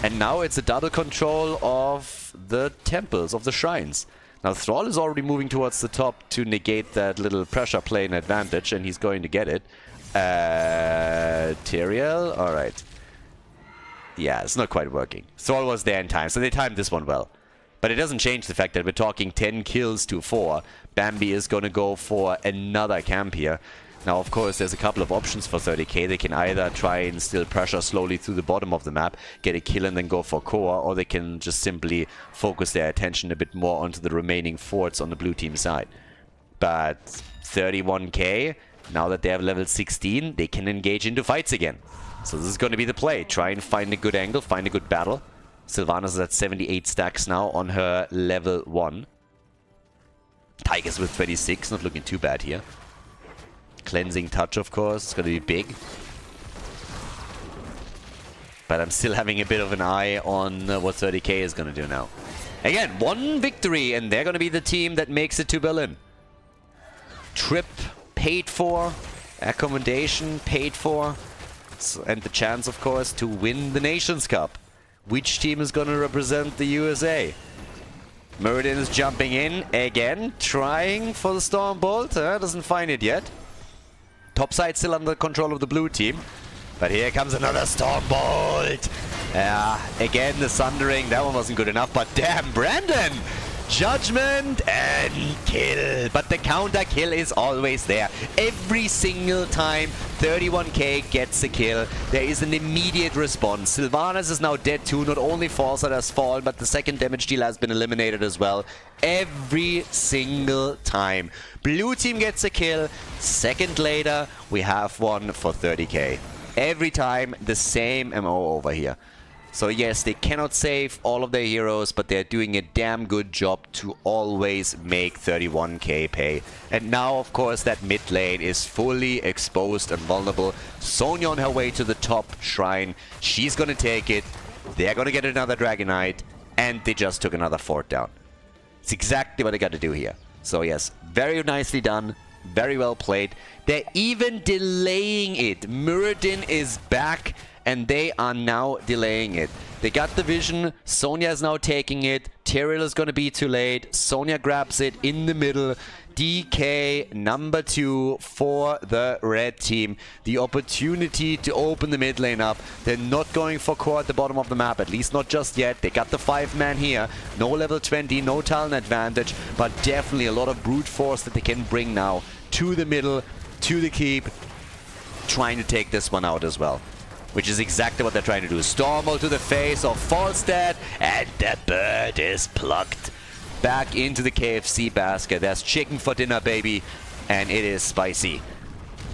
And now it's a double control of the temples, of the shrines. Now Thrall is already moving towards the top to negate that little pressure plane advantage, and he's going to get it. Tyrael, alright. Yeah, it's not quite working. Thrall was there in time, so they timed this one well. But it doesn't change the fact that we're talking 10 kills to 4. Bambi is going to go for another camp here. Now, of course, there's a couple of options for 30k. They can either try and still pressure slowly through the bottom of the map, get a kill and then go for core, or they can just simply focus their attention a bit more onto the remaining forts on the blue team side. But 31k... Now that they have level 16, they can engage into fights again. So this is going to be the play. Try and find a good angle, find a good battle. Sylvanas is at 78 stacks now on her level 1. Tigers with 26, not looking too bad here. Cleansing touch, of course, it's going to be big. But I'm still having a bit of an eye on what 30k is going to do now. Again, one victory, and they're going to be the team that makes it to Berlin. Trip paid for, accommodation paid for, and the chance, of course, to win the Nations Cup. Which team is going to represent the USA? Muradin is jumping in again, trying for the Stormbolt. Doesn't find it yet. Topside still under control of the blue team. But here comes another Stormbolt. Again, the Sundering. That one wasn't good enough, but damn, Brandon! Judgment and kill. But the counter kill is always there. Every single time 31k gets a kill, there is an immediate response. Sylvanas is now dead too. Not only Falsat has fallen, but the second damage dealer has been eliminated as well. Every single time. Blue team gets a kill. Second later, we have one for 30k. Every time, the same MO over here. So yes, they cannot save all of their heroes, but they're doing a damn good job to always make 31k pay. And now, of course, that mid lane is fully exposed and vulnerable. Sonya on her way to the top shrine. She's gonna take it. They're gonna get another Dragonite. And they just took another fort down. It's exactly what they got to do here. So yes, very nicely done. Very well played. They're even delaying it. Muradin is back. And they are now delaying it. They got the vision. Sonya is now taking it. Tyrael is going to be too late. Sonya grabs it in the middle. DK number 2 for the red team. The opportunity to open the mid lane up. They're not going for core at the bottom of the map, at least not just yet. They got the 5-man here. No level 20, no talent advantage, but definitely a lot of brute force that they can bring now to the middle, to the keep, trying to take this one out as well. Which is exactly what they're trying to do. Stormbolt to the face of Falstad, and the bird is plucked back into the KFC basket. There's chicken for dinner, baby, and it is spicy.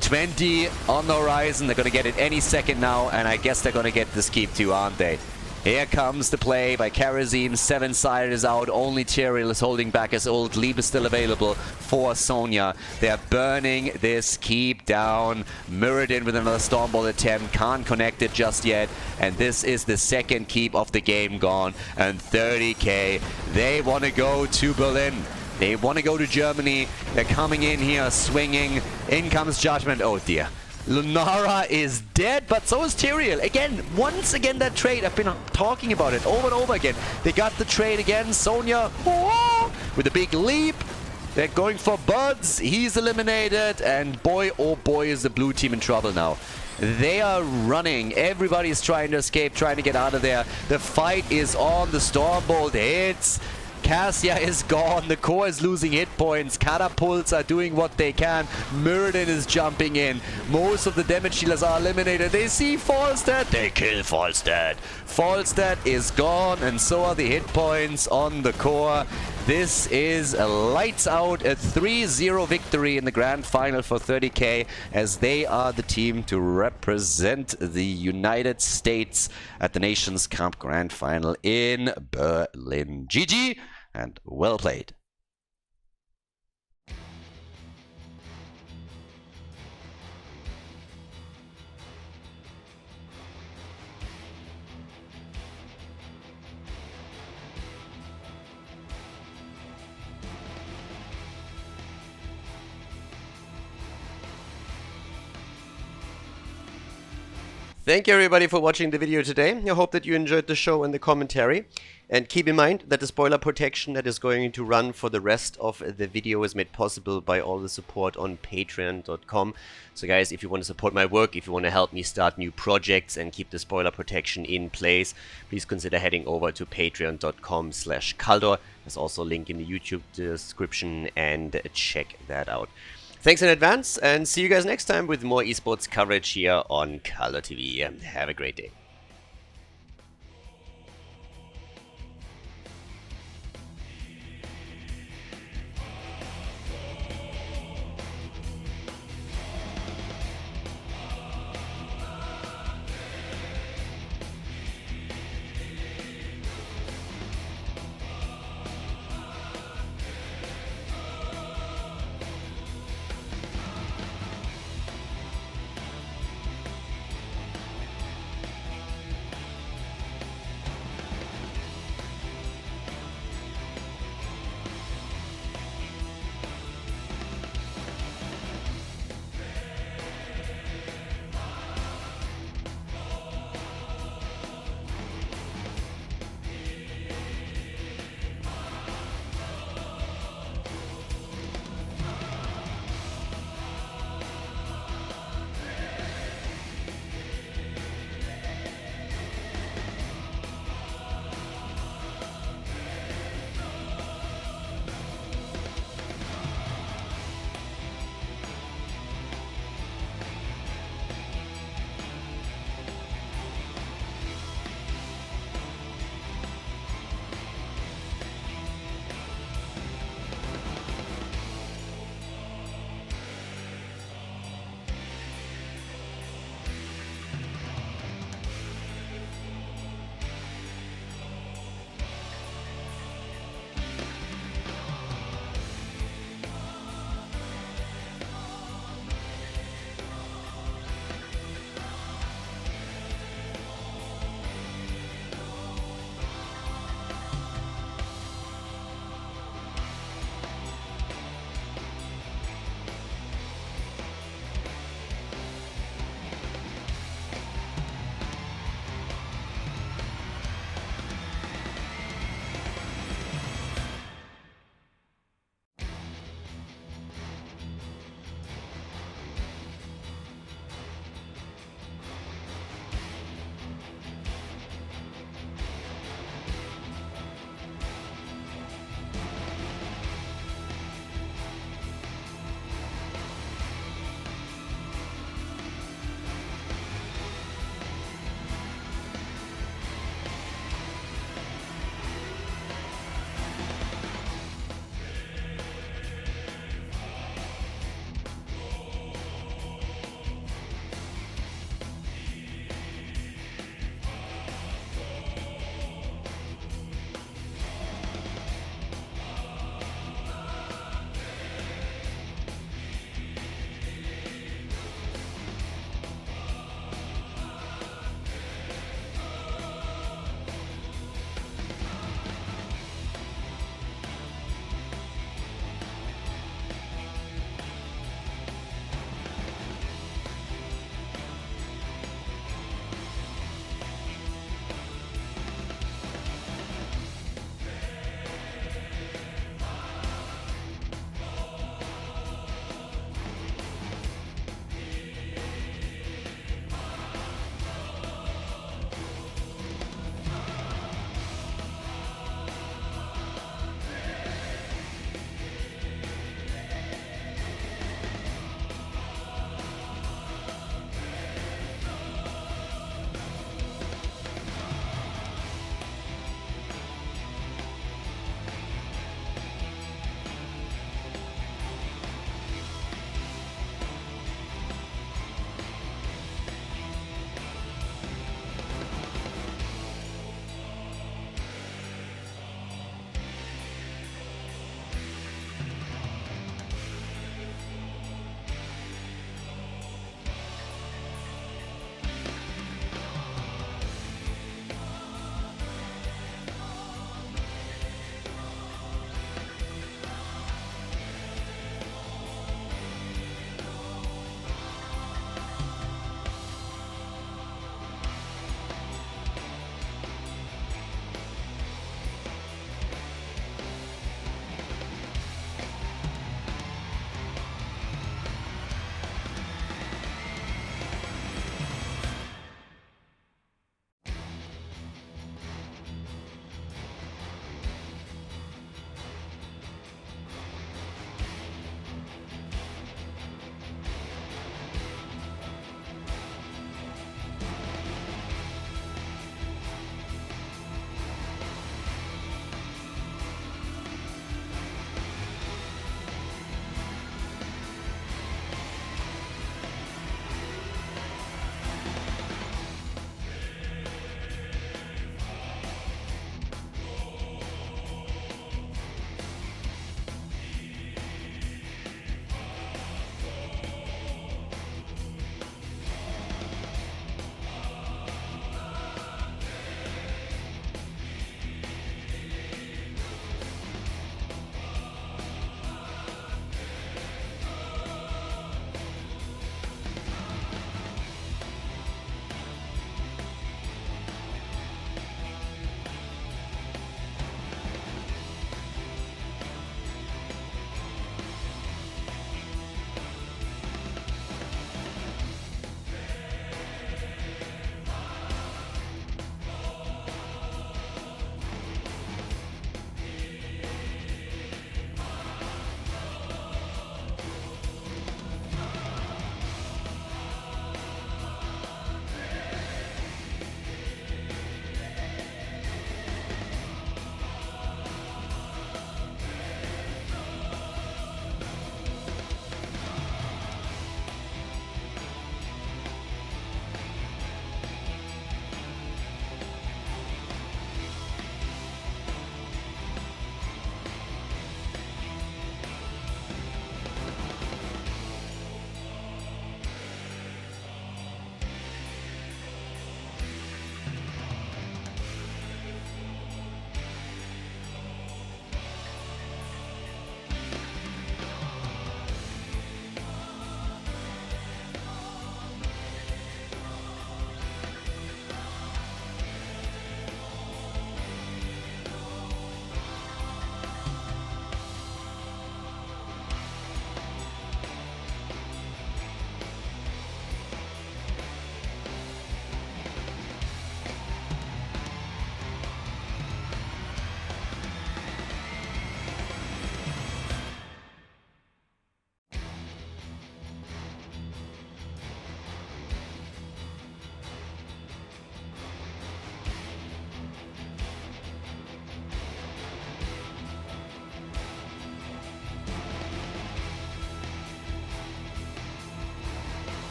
20 on the horizon. They're going to get it any second now, and I guess they're going to get this keep too, aren't they? Here comes the play by Karazim. 7-sided is out. Only Tyrael is holding back his ult. Leap is still available for Sonya. They're burning this keep down. Muradin with another Stormbolt attempt. Can't connect it just yet. And this is the second keep of the game gone. And 30k. They want to go to Berlin. They want to go to Germany. They're coming in here, swinging. In comes Judgment. Oh dear. Lunara is dead, but so is Tyrael. Again, once again that trade. I've been talking about it over and over again. They got the trade again. Sonya with a big leap. They're going for Buds. He's eliminated. And boy, oh boy, is the blue team in trouble now. They are running. Everybody's trying to escape, trying to get out of there. The fight is on. The Stormbolt hits. Cassia is gone. The core is losing hit points. Catapults are doing what they can. Muradin is jumping in. Most of the damage dealers are eliminated. They see Falstad. They kill Falstad. Falstad is gone, and so are the hit points on the core. this is a lights out, a 3-0 victory in the grand final for 30K, as they are the team to represent the United States at the Nations Cup grand final in Berlin. GG and well played. Thank you everybody for watching the video today. I hope that you enjoyed the show and the commentary. And keep in mind that the spoiler protection that is going to run for the rest of the video is made possible by all the support on patreon.com. So guys, if you want to support my work, if you want to help me start new projects and keep the spoiler protection in place, please consider heading over to patreon.com/Khaldor. There's also a link in the YouTube description, and check that out. Thanks in advance, and see you guys next time with more esports coverage here on Khaldor TV. Have a great day.